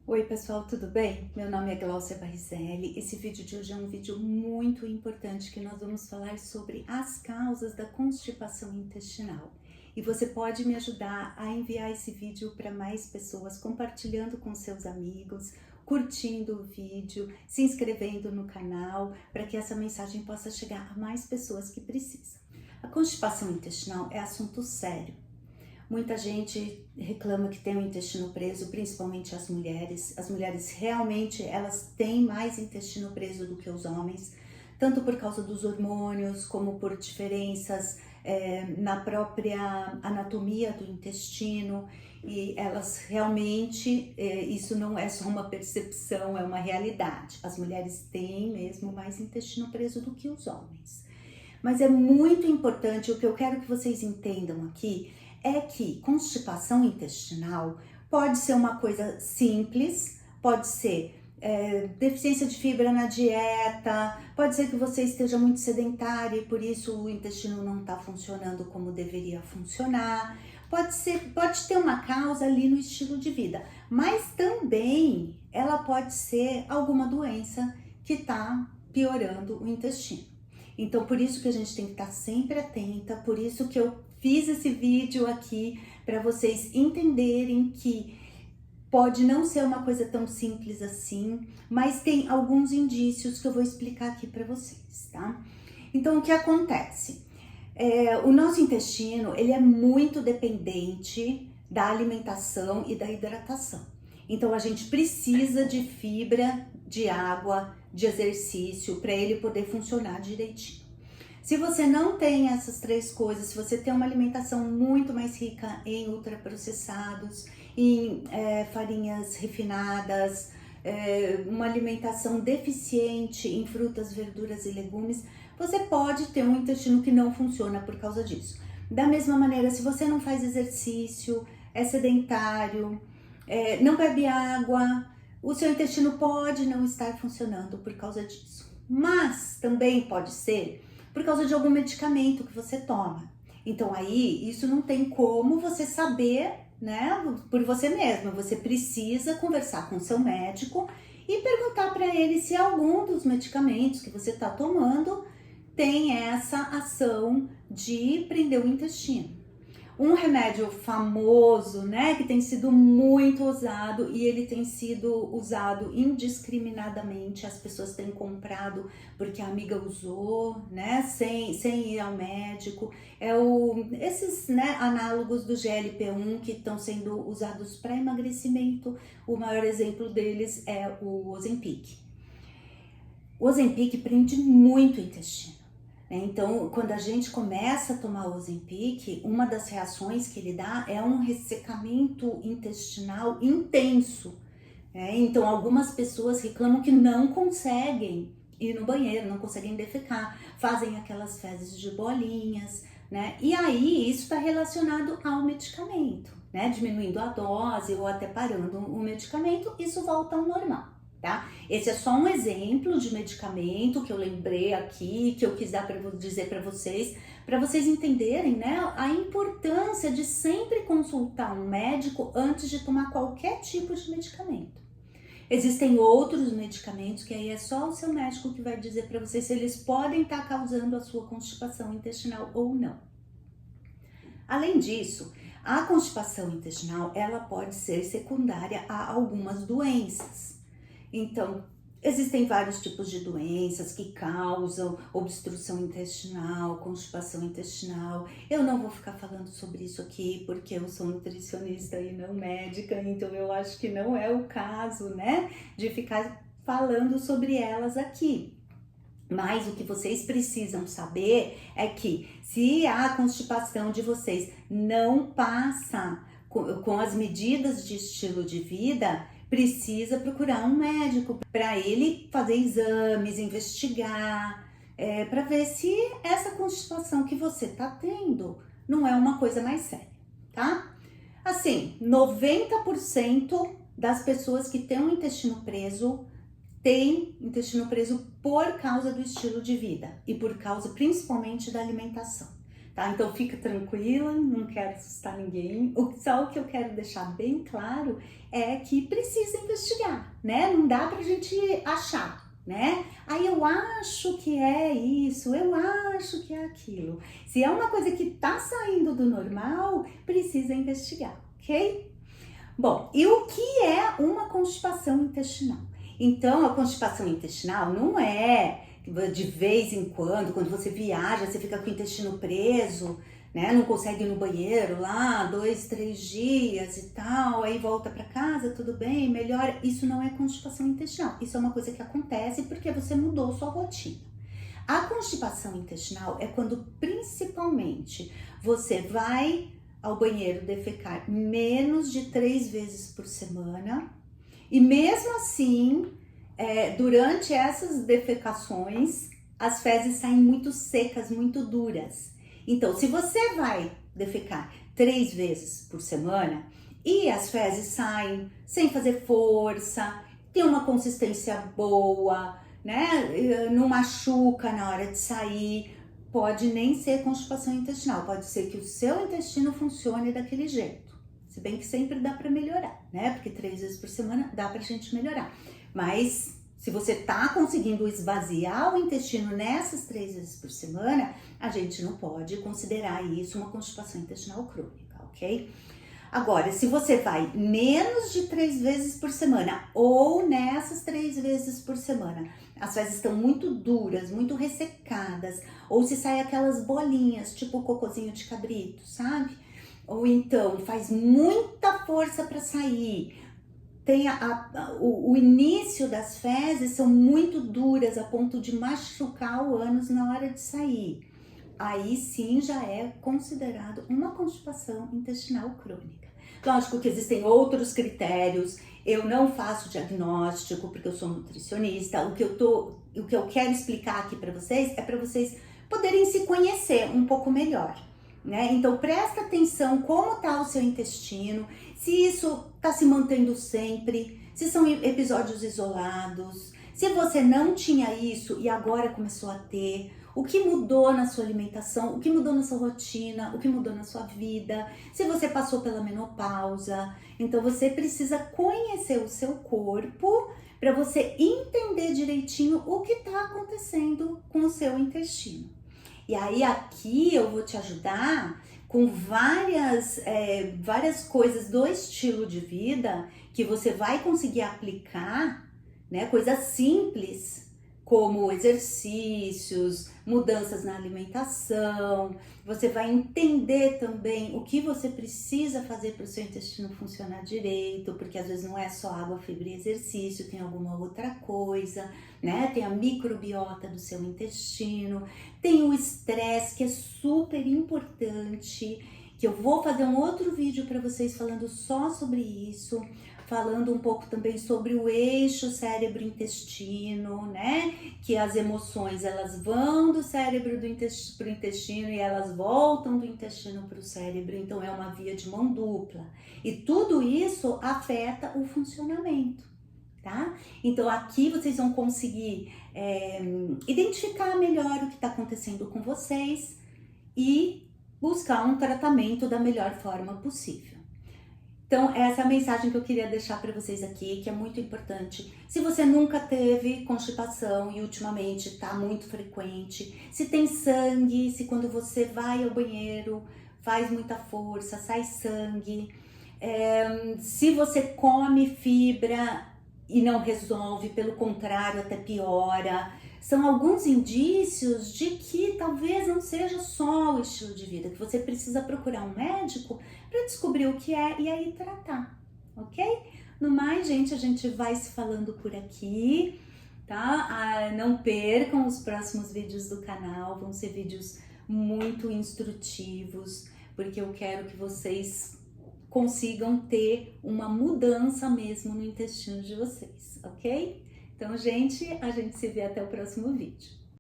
Oi pessoal, tudo bem? Meu nome é Glaucia Barrizelli. Esse vídeo de hoje é um vídeo muito importante que nós vamos falar sobre as causas da constipação intestinal. E você pode me ajudar a enviar esse vídeo para mais pessoas, compartilhando com seus amigos, curtindo o vídeo, se inscrevendo no canal, para que essa mensagem possa chegar a mais pessoas que precisam. A constipação intestinal é assunto sério. Muita gente reclama que tem o intestino preso, principalmente as mulheres. As mulheres realmente elas têm mais intestino preso do que os homens, tanto por causa dos hormônios, como por diferenças na própria anatomia do intestino. E elas realmente, isso não é só uma percepção, é uma realidade. As mulheres têm mesmo mais intestino preso do que os homens. Mas é muito importante, o que eu quero que vocês entendam aqui, é que constipação intestinal pode ser uma coisa simples, pode ser deficiência de fibra na dieta, pode ser que você esteja muito sedentário e por isso o intestino não está funcionando como deveria funcionar, pode ter uma causa ali no estilo de vida, mas também ela pode ser alguma doença que está piorando o intestino. Então, por isso que a gente tem que estar sempre atenta, por isso que eu fiz esse vídeo aqui para vocês entenderem que pode não ser uma coisa tão simples assim, mas tem alguns indícios que eu vou explicar aqui para vocês, tá? Então, o que acontece? O nosso intestino, ele é muito dependente da alimentação e da hidratação. Então, a gente precisa de fibra, de água, de exercício para ele poder funcionar direitinho. Se você não tem essas três coisas, se você tem uma alimentação muito mais rica em ultraprocessados, em farinhas refinadas, uma alimentação deficiente em frutas, verduras e legumes, você pode ter um intestino que não funciona por causa disso. Da mesma maneira, se você não faz exercício, é sedentário, não bebe água, o seu intestino pode não estar funcionando por causa disso. Mas também pode ser por causa de algum medicamento que você toma. Então aí, isso não tem como você saber, né, por você mesmo. Você precisa conversar com o seu médico e perguntar para ele se algum dos medicamentos que você está tomando tem essa ação de prender o intestino. Um remédio famoso, né, que tem sido muito usado e ele tem sido usado indiscriminadamente, as pessoas têm comprado porque a amiga usou, né, sem ir ao médico, esses, né, análogos do GLP-1 que estão sendo usados para emagrecimento. O maior exemplo deles é o Ozempic. O Ozempic prende muito o intestino. Então, quando a gente começa a tomar o Ozempic, uma das reações que ele dá é um ressecamento intestinal intenso. Então, algumas pessoas reclamam que não conseguem ir no banheiro, não conseguem defecar, fazem aquelas fezes de bolinhas, né? E aí, isso está relacionado ao medicamento, né? Diminuindo a dose ou até parando o medicamento, isso volta ao normal. Tá? Esse é só um exemplo de medicamento que eu lembrei aqui, que eu quis dizer para vocês entenderem, né, a importância de sempre consultar um médico antes de tomar qualquer tipo de medicamento. Existem outros medicamentos que aí é só o seu médico que vai dizer para vocês se eles podem estar causando a sua constipação intestinal ou não. Além disso, a constipação intestinal ela pode ser secundária a algumas doenças. Então, existem vários tipos de doenças que causam obstrução intestinal, constipação intestinal. Eu não vou ficar falando sobre isso aqui porque eu sou nutricionista e não médica, então eu acho que não é o caso, né, de ficar falando sobre elas aqui. Mas o que vocês precisam saber é que se a constipação de vocês não passa com as medidas de estilo de vida, precisa procurar um médico para ele fazer exames, investigar, para ver se essa constipação que você tá tendo não é uma coisa mais séria, tá? Assim, 90% das pessoas que têm um intestino preso tem intestino preso por causa do estilo de vida e por causa principalmente da alimentação. tá? Então fica tranquila, não quero assustar ninguém. Só o que eu quero deixar bem claro é que precisa investigar, né? Não dá pra gente achar, né? Aí eu acho que é isso, eu acho que é aquilo. Se é uma coisa que tá saindo do normal, precisa investigar, ok? Bom, e o que é uma constipação intestinal? Então, a constipação intestinal não é de vez em quando você viaja, você fica com o intestino preso, né? Não consegue ir no banheiro lá 2, 3 dias e tal, aí volta para casa, tudo bem, melhora. Isso não é constipação intestinal. Isso é uma coisa que acontece porque você mudou sua rotina. A constipação intestinal é quando principalmente você vai ao banheiro defecar menos de 3 vezes por semana e mesmo assim, durante essas defecações, as fezes saem muito secas, muito duras. Então, se você vai defecar 3 vezes por semana e as fezes saem sem fazer força, tem uma consistência boa, né? Não machuca na hora de sair, pode nem ser constipação intestinal, pode ser que o seu intestino funcione daquele jeito. Se bem que sempre dá para melhorar, né? Porque 3 vezes por semana dá pra gente melhorar. Mas se você tá conseguindo esvaziar o intestino nessas 3 vezes por semana, a gente não pode considerar isso uma constipação intestinal crônica, ok? Agora, se você vai menos de 3 vezes por semana ou nessas 3 vezes por semana, as fezes estão muito duras, muito ressecadas, ou se sai aquelas bolinhas, tipo cocôzinho de cabrito, sabe? Ou então faz muita força para sair, tem o início das fezes são muito duras a ponto de machucar o ânus na hora de sair. Aí sim já é considerado uma constipação intestinal crônica. Lógico que existem outros critérios, eu não faço diagnóstico porque eu sou nutricionista, o que eu quero explicar aqui para vocês é para vocês poderem se conhecer um pouco melhor, né? Então presta atenção como tá o seu intestino, se isso tá se mantendo sempre, se são episódios isolados, se você não tinha isso e agora começou a ter, o que mudou na sua alimentação, o que mudou na sua rotina, o que mudou na sua vida, se você passou pela menopausa. Então você precisa conhecer o seu corpo para você entender direitinho o que está acontecendo com o seu intestino. E aí aqui eu vou te ajudar com várias coisas do estilo de vida que você vai conseguir aplicar, né? Coisas simples, como exercícios, mudanças na alimentação. Você vai entender também o que você precisa fazer para o seu intestino funcionar direito, porque às vezes não é só água, fibra e exercício, tem alguma outra coisa, né? Tem a microbiota do seu intestino, tem o estresse, que é super importante, que eu vou fazer um outro vídeo para vocês falando só sobre isso, falando um pouco também sobre o eixo cérebro-intestino, né? Que as emoções, elas vão do cérebro pro intestino e elas voltam do intestino para o cérebro, então é uma via de mão dupla. E tudo isso afeta o funcionamento, tá? Então aqui vocês vão conseguir identificar melhor o que está acontecendo com vocês e buscar um tratamento da melhor forma possível. Então, essa é a mensagem que eu queria deixar para vocês aqui, que é muito importante. Se você nunca teve constipação e ultimamente está muito frequente, se tem sangue, se quando você vai ao banheiro faz muita força, sai sangue, se você come fibra e não resolve, pelo contrário, até piora, são alguns indícios de que talvez não seja só o estilo de vida, que você precisa procurar um médico para descobrir o que é e aí tratar, ok? No mais, gente, a gente vai se falando por aqui, tá? Não percam os próximos vídeos do canal, vão ser vídeos muito instrutivos, porque eu quero que vocês consigam ter uma mudança mesmo no intestino de vocês, ok? Então, gente, a gente se vê até o próximo vídeo.